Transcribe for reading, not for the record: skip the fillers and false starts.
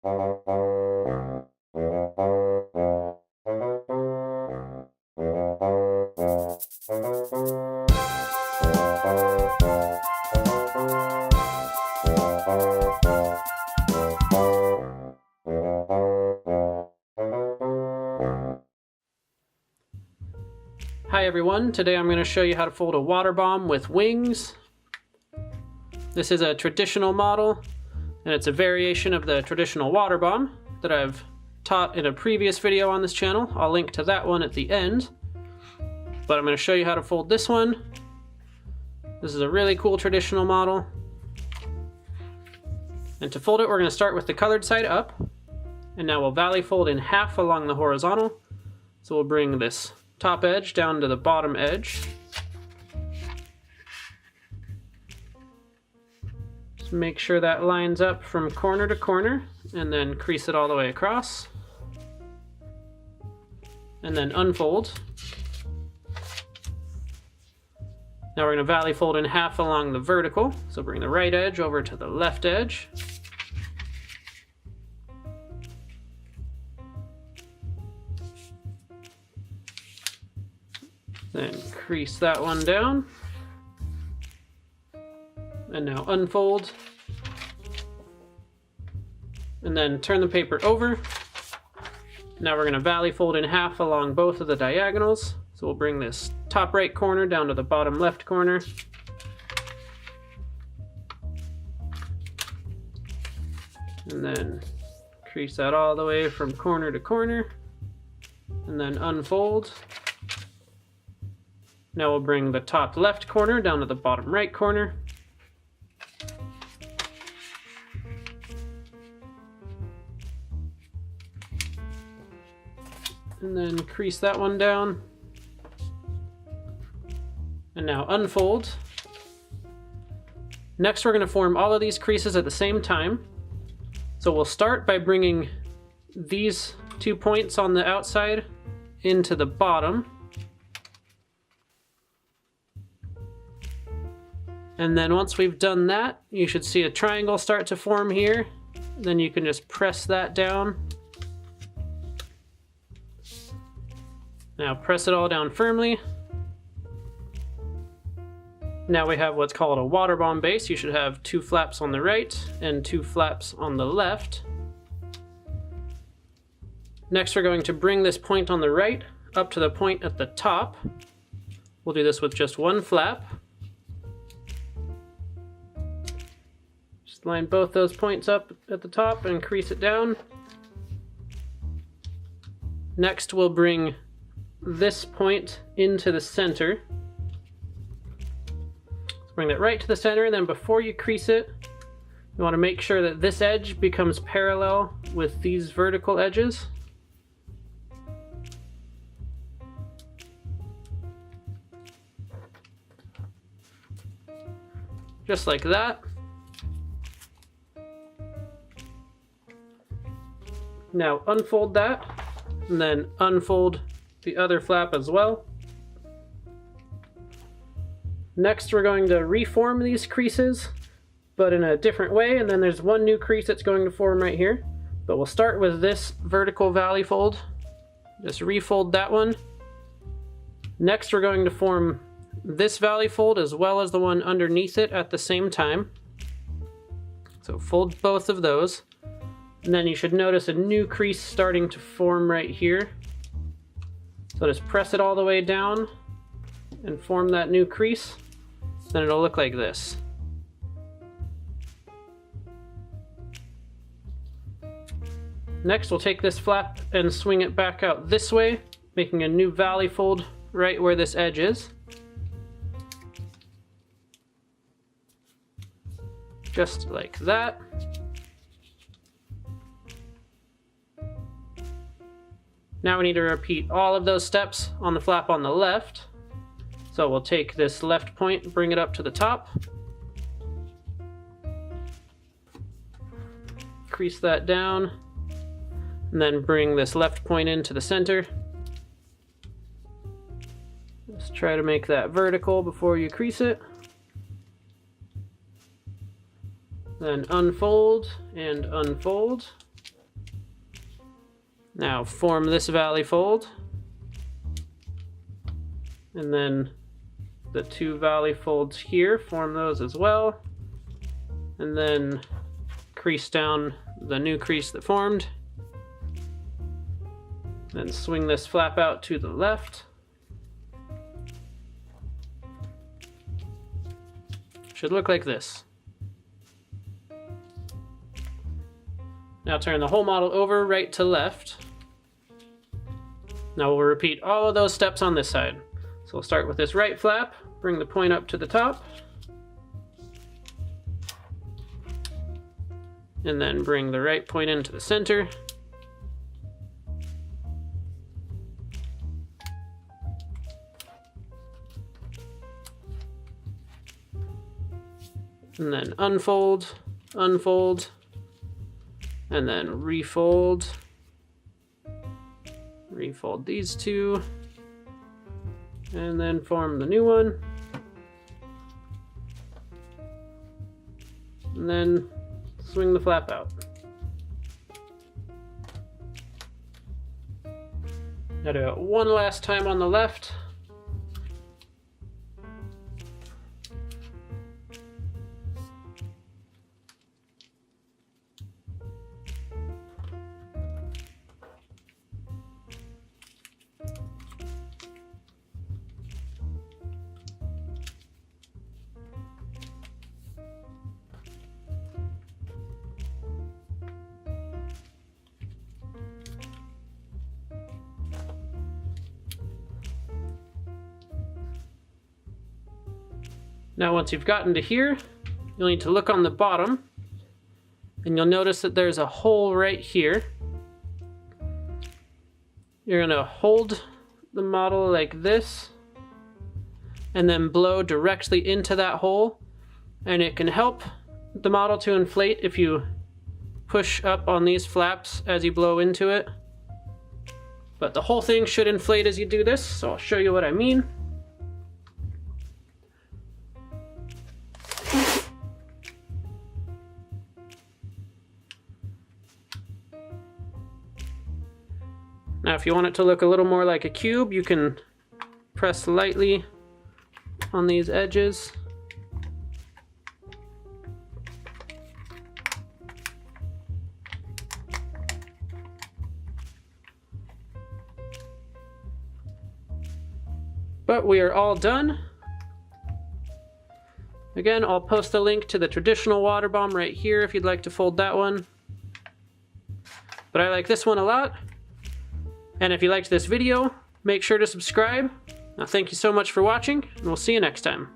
Hi everyone, today I'm going to show you how to fold a water bomb with wings. This is a traditional model, and it's a variation of the traditional water bomb that I've taught in a previous video on this channel. I'll link to that one at the end. But I'm going to show you how to fold this one. This is a really cool traditional model. And to fold it, we're going to start with the colored side up. And now we'll valley fold in half along the horizontal. So we'll bring this top edge down to the bottom edge. Just make sure that lines up from corner to corner, and then crease it all the way across. And then unfold. Now we're going to valley fold in half along the vertical. So bring the right edge over to the left edge. Then crease that one down. And now unfold. And then turn the paper over. Now we're going to valley fold in half along both of the diagonals. So we'll bring this top right corner down to the bottom left corner. And then crease that all the way from corner to corner. And then unfold. Now we'll bring the top left corner down to the bottom right corner. And then crease that one down. And now unfold. Next we're going to form all of these creases at the same time. So we'll start by bringing these 2 points on the outside into the bottom. And then once we've done that, you should see a triangle start to form here. Then you can just press that down. Now press it all down firmly. Now we have what's called a water bomb base. You should have 2 flaps on the right and 2 flaps on the left. Next we're going to bring this point on the right up to the point at the top. We'll do this with just 1 flap. Just line both those points up at the top and crease it down. Next we'll bring this point into the center. Bring that right to the center, and then before you crease it, you want to make sure that this edge becomes parallel with these vertical edges. Just like that. Now unfold that, and then unfold the other flap as well. Next we're going to reform these creases, but in a different way, and then there's one new crease that's going to form right here. But we'll start with this vertical valley fold. Just refold that one. Next we're going to form this valley fold as well as the one underneath it at the same time. So fold both of those. And then you should notice a new crease starting to form right here. So just press it all the way down and form that new crease. Then it'll look like this. Next we'll take this flap and swing it back out this way, making a new valley fold right where this edge is. Just like that. Now we need to repeat all of those steps on the flap on the left. So we'll take this left point, bring it up to the top. Crease that down. And then bring this left point into the center. Just try to make that vertical before you crease it. Then unfold and unfold. Now form this valley fold, and then the two valley folds here, form those as well, and then crease down the new crease that formed. Then swing this flap out to the left. Should look like this. Now turn the whole model over right to left. Now we'll repeat all of those steps on this side. So we'll start with this right flap, bring the point up to the top, and then bring the right point into the center. And then unfold, unfold, and then refold. Refold these two, and then form the new one. And then swing the flap out. Now do it one last time on the left. Now once you've gotten to here, you'll need to look on the bottom, and you'll notice that there's a hole right here. You're gonna hold the model like this, and then blow directly into that hole, and it can help the model to inflate if you push up on these flaps as you blow into it. But the whole thing should inflate as you do this, so I'll show you what I mean. Now if you want it to look a little more like a cube, you can press lightly on these edges. But we are all done. Again, I'll post a link to the traditional Waterbomb right here if you'd like to fold that one. But I like this one a lot. And if you liked this video, make sure to subscribe. Now thank you so much for watching, and we'll see you next time.